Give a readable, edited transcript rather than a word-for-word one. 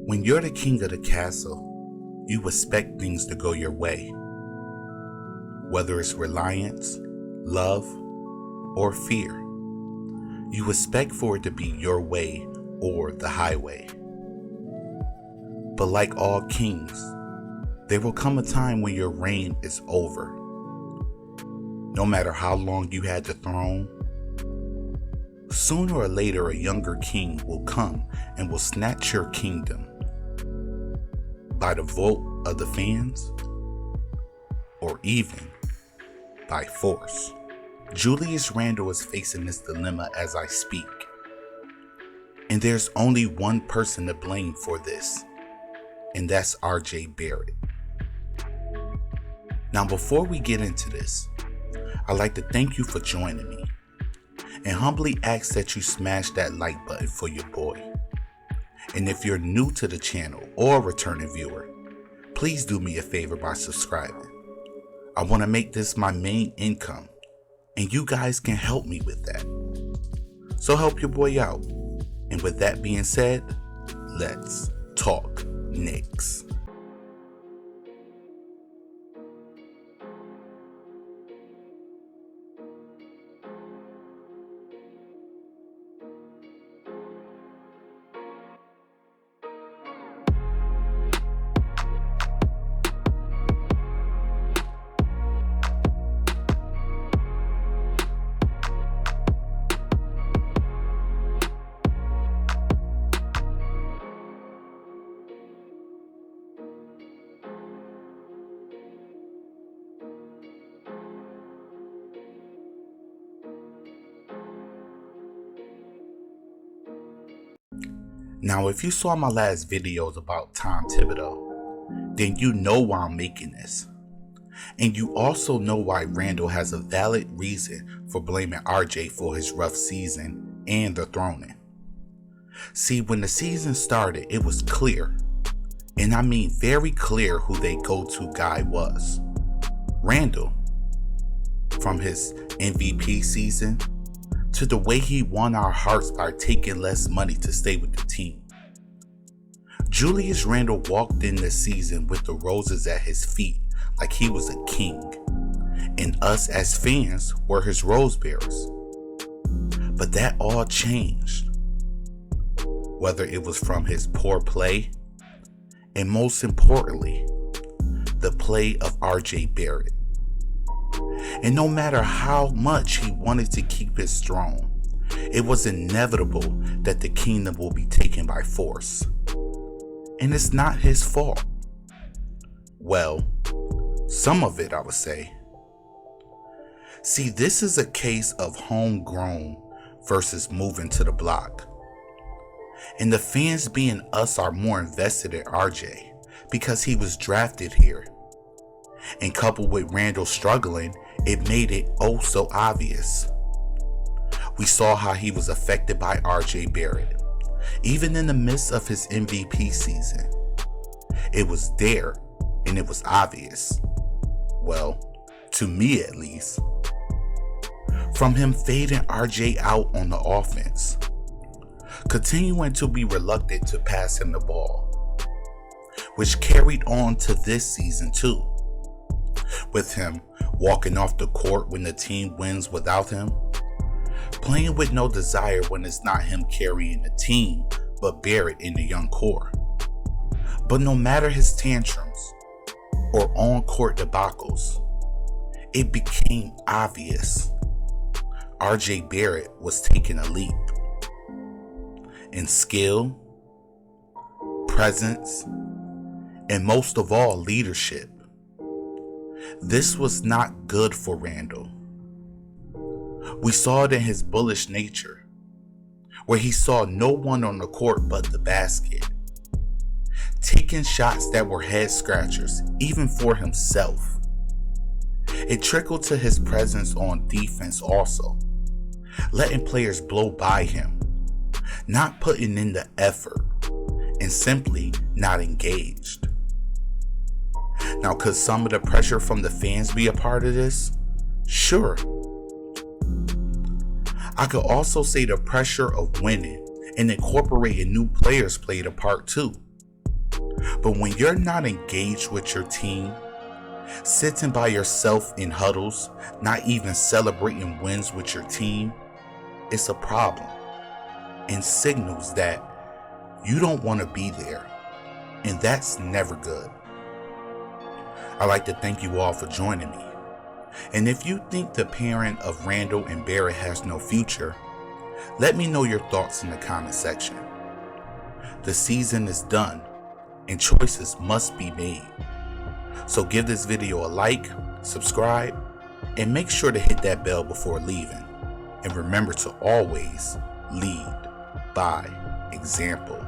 When you're the king of the castle, you expect things to go your way. Whether it's reliance, love, or fear, you expect for it to be your way or the highway. But like all kings, there will come a time when your reign is over. No matter how long you had the throne, sooner or later a younger king will come and will snatch your kingdom by the vote of the fans, or even by force. Julius Randle is facing this dilemma as I speak, and there's only one person to blame for this, and that's Barrett. Now, before we get into this, I'd like to thank you for joining me and humbly ask that you smash that like button for your boy. And if you're new to the channel or a returning viewer, please do me a favor by subscribing. I want to make this my main income, and you guys can help me with that. So help your boy out. And with that being said, let's talk Knicks. Now, if you saw my last videos about Tom Thibodeau, then you know why I'm making this. And you also know why Randle has a valid reason for blaming RJ for his rough season and the throning. See, when the season started, it was clear, and I mean very clear, who their go-to guy was. Randle, from his MVP season to the way he won our hearts by taking less money to stay with the team. Julius Randle walked in this season with the roses at his feet like he was a king, and us as fans were his rose bearers. But that all changed, whether it was from his poor play, and most importantly, the play of Barrett. And no matter how much he wanted to keep his throne, it was inevitable that the kingdom will be taken by force. And it's not his fault. Well, some of it, I would say. See, this is a case of homegrown versus moving to the block. And the fans being us are more invested in RJ because he was drafted here. And coupled with Randle struggling, it made it oh so obvious. We saw how he was affected by Barrett, even in the midst of his MVP season. It was there, and it was obvious. Well, to me at least. From him fading RJ out on the offense, continuing to be reluctant to pass him the ball, which carried on to this season too, with him walking off the court when the team wins without him, playing with no desire when it's not him carrying the team, but Barrett in the young core. But no matter his tantrums or on-court debacles, it became obvious Barrett was taking a leap in skill, presence, and most of all, leadership. This was not good for Randle. We saw it in his bullish nature, where he saw no one on the court but the basket, taking shots that were head scratchers, even for himself. It trickled to his presence on defense also, letting players blow by him, not putting in the effort, and simply not engaged. Now, could some of the pressure from the fans be a part of this? Sure. I could also say the pressure of winning and incorporating new players played a part too. But when you're not engaged with your team, sitting by yourself in huddles, not even celebrating wins with your team, it's a problem and signals that you don't want to be there, and that's never good. I'd like to thank you all for joining me. And if you think the pairing of Randle and Barrett has no future, let me know your thoughts in the comment section. The season is done and choices must be made. So give this video a like, subscribe, and make sure to hit that bell before leaving. And remember to always lead by example.